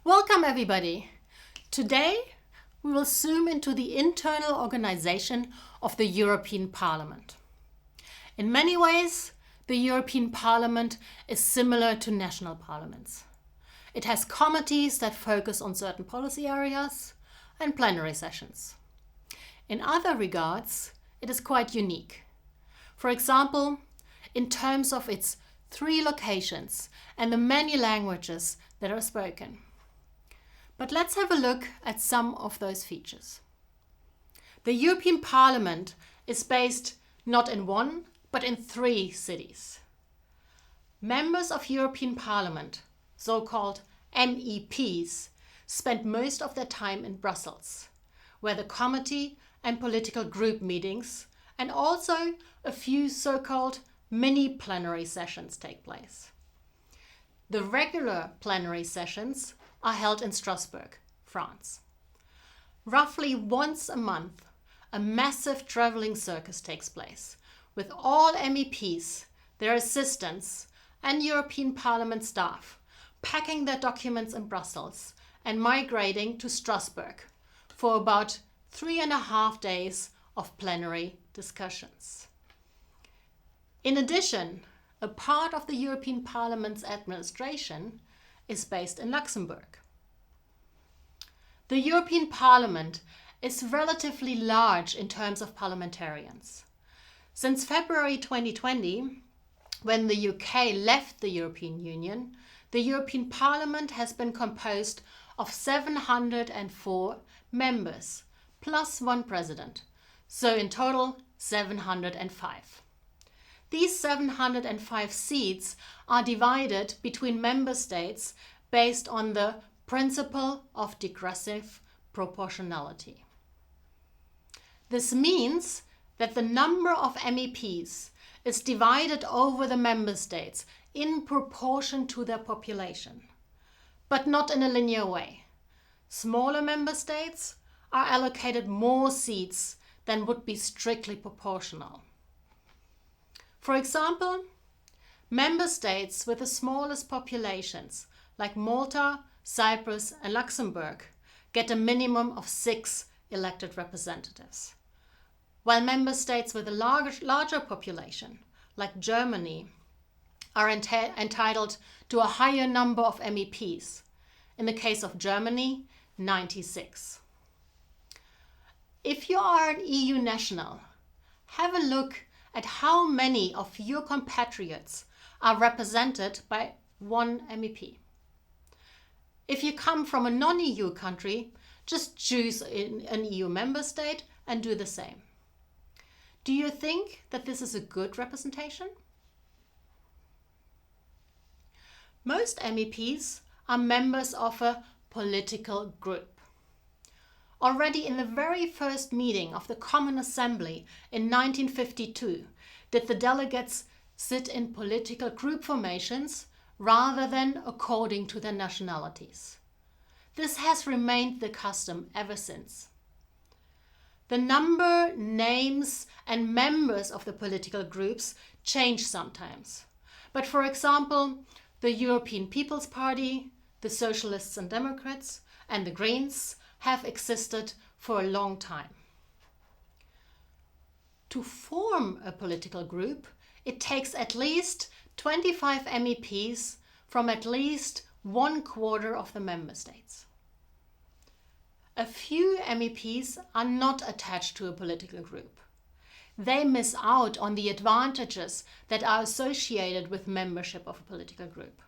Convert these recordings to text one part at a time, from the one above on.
Welcome everybody. Today we will zoom into the internal organization of the European Parliament. In many ways, the European Parliament is similar to national parliaments. It has committees that focus on certain policy areas and plenary sessions. In other regards, it is quite unique. For example, in terms of its 3 locations and the many languages that are spoken. But let's have a look at some of those features. The European Parliament is based not in 1, but in 3 cities. Members of European Parliament, so-called MEPs, spend most of their time in Brussels, where the committee and political group meetings and also a few so-called mini plenary sessions take place. The regular plenary sessions are held in Strasbourg, France. Roughly once a month, a massive traveling circus takes place, with all MEPs, their assistants, and European Parliament staff packing their documents in Brussels and migrating to Strasbourg for about 3.5 days of plenary discussions. In addition, a part of the European Parliament's administration is based in Luxembourg. The European Parliament is relatively large in terms of parliamentarians. Since February 2020, when the UK left the European Union, the European Parliament has been composed of 704 members, plus 1 president, so in total 705. These 705 seats are divided between member states based on the principle of digressive proportionality. This means that the number of MEPs is divided over the member states in proportion to their population, but not in a linear way. Smaller member states are allocated more seats than would be strictly proportional. For example, member states with the smallest populations, like Malta, Cyprus, and Luxembourg, get a minimum of 6 elected representatives, while member states with a larger population, like Germany, are entitled to a higher number of MEPs. In the case of Germany, 96. If you are an EU national, have a look at how many of your compatriots are represented by 1 MEP. If you come from a non-EU country, just choose an EU member state and do the same. Do you think that this is a good representation? Most MEPs are members of a political group. Already in the very first meeting of the Common Assembly in 1952, did the delegates sit in political group formations rather than according to their nationalities. This has remained the custom ever since. The number, names, and members of the political groups change sometimes. But for example, the European People's Party, the Socialists and Democrats, and the Greens have existed for a long time. To form a political group, it takes at least 25 MEPs from at least 1/4 of the member states. A few MEPs are not attached to a political group. They miss out on the advantages that are associated with membership of a political group.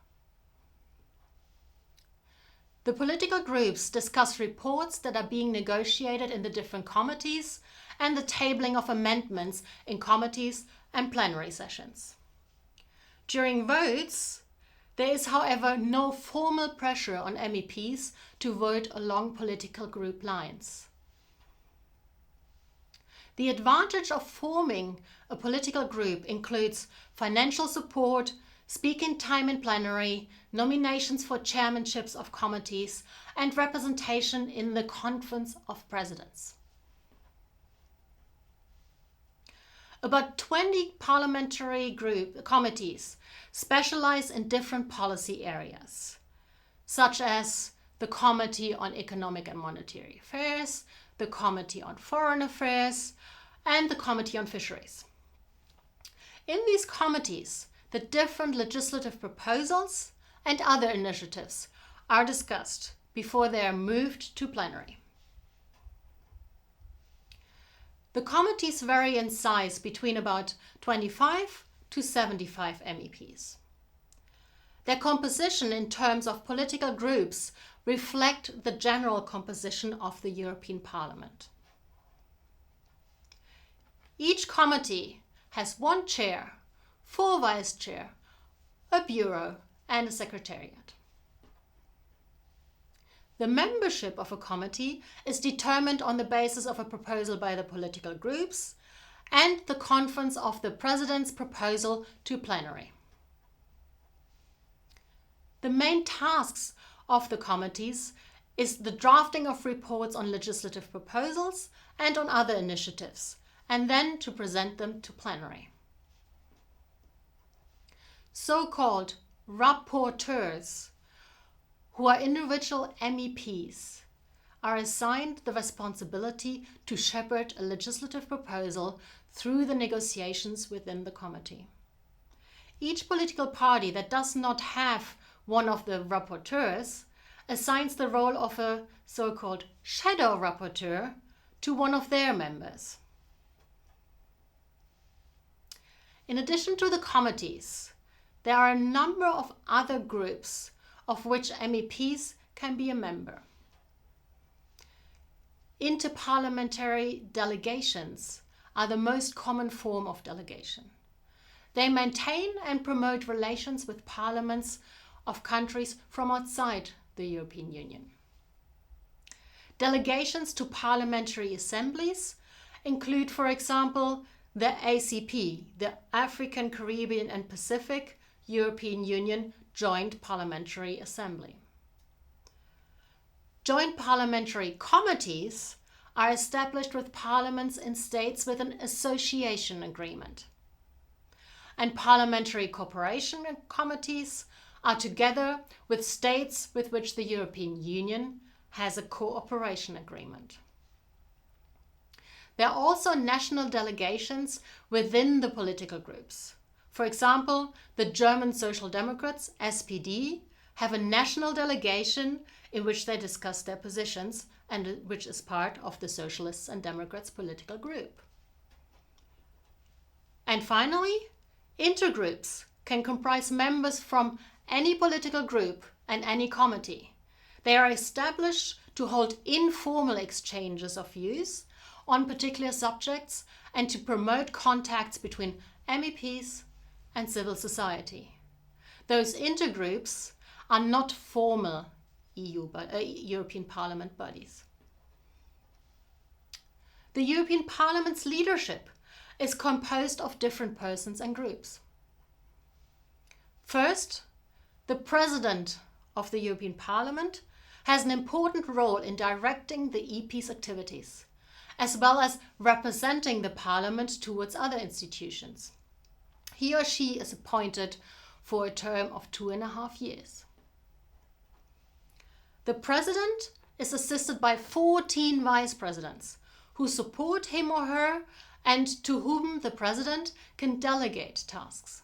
The political groups discuss reports that are being negotiated in the different committees and the tabling of amendments in committees and plenary sessions. During votes, there is, however, no formal pressure on MEPs to vote along political group lines. The advantage of forming a political group includes financial support, speaking time in plenary, nominations for chairmanships of committees, and representation in the Conference of Presidents. About 20 parliamentary committees specialize in different policy areas, such as the Committee on Economic and Monetary Affairs, the Committee on Foreign Affairs, and the Committee on Fisheries. In these committees, the different legislative proposals and other initiatives are discussed before they are moved to plenary. The committees vary in size between about 25 to 75 MEPs. Their composition in terms of political groups reflect the general composition of the European Parliament. Each committee has one chair, 4 vice chair, a bureau, and a secretariat. The membership of a committee is determined on the basis of a proposal by the political groups and the conference of the President's proposal to plenary. The main tasks of the committees is the drafting of reports on legislative proposals and on other initiatives, and then to present them to plenary. So-called rapporteurs, who are individual MEPs, are assigned the responsibility to shepherd a legislative proposal through the negotiations within the committee. Each political party that does not have one of the rapporteurs assigns the role of a so-called shadow rapporteur to one of their members. In addition to the committees, there are a number of other groups of which MEPs can be a member. Interparliamentary delegations are the most common form of delegation. They maintain and promote relations with parliaments of countries from outside the European Union. Delegations to parliamentary assemblies include, for example, the ACP, the African, Caribbean and Pacific European Union Joint Parliamentary Assembly. Joint parliamentary committees are established with parliaments in states with an association agreement. And parliamentary cooperation committees are together with states with which the European Union has a cooperation agreement. There are also national delegations within the political groups. For example, the German Social Democrats, SPD, have a national delegation in which they discuss their positions and which is part of the Socialists and Democrats political group. And finally, intergroups can comprise members from any political group and any committee. They are established to hold informal exchanges of views on particular subjects and to promote contacts between MEPs and civil society. Those intergroups are not formal European Parliament bodies. The European Parliament's leadership is composed of different persons and groups. First, the President of the European Parliament has an important role in directing the EP's activities, as well as representing the Parliament towards other institutions. He or she is appointed for a term of 2.5 years. The President is assisted by 14 Vice Presidents who support him or her and to whom the President can delegate tasks.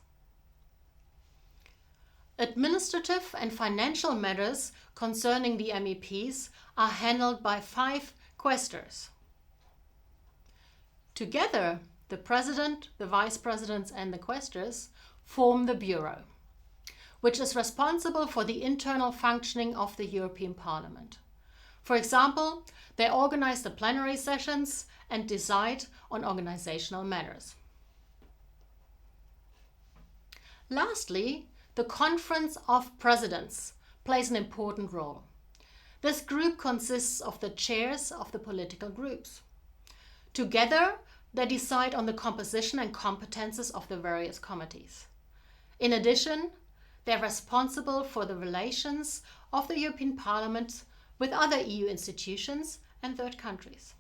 Administrative and financial matters concerning the MEPs are handled by 5 quaestors. Together, the President, the Vice Presidents and the quaestors form the Bureau, which is responsible for the internal functioning of the European Parliament. For example, they organize the plenary sessions and decide on organizational matters. Lastly, the Conference of Presidents plays an important role. This group consists of the chairs of the political groups. Together, they decide on the composition and competences of the various committees. In addition, they are responsible for the relations of the European Parliament with other EU institutions and third countries.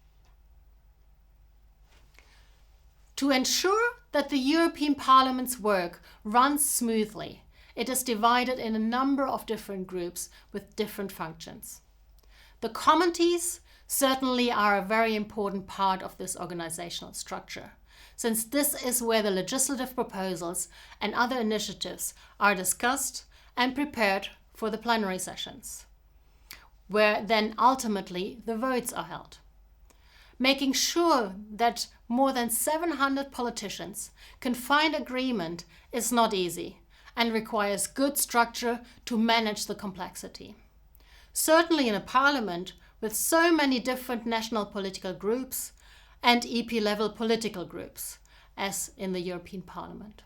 To ensure that the European Parliament's work runs smoothly, it is divided in a number of different groups with different functions. The committees certainly are a very important part of this organizational structure, since this is where the legislative proposals and other initiatives are discussed and prepared for the plenary sessions, where then ultimately the votes are held. Making sure that more than 700 politicians can find agreement is not easy and requires good structure to manage the complexity. Certainly in a parliament with so many different national political groups and EP-level political groups, as in the European Parliament.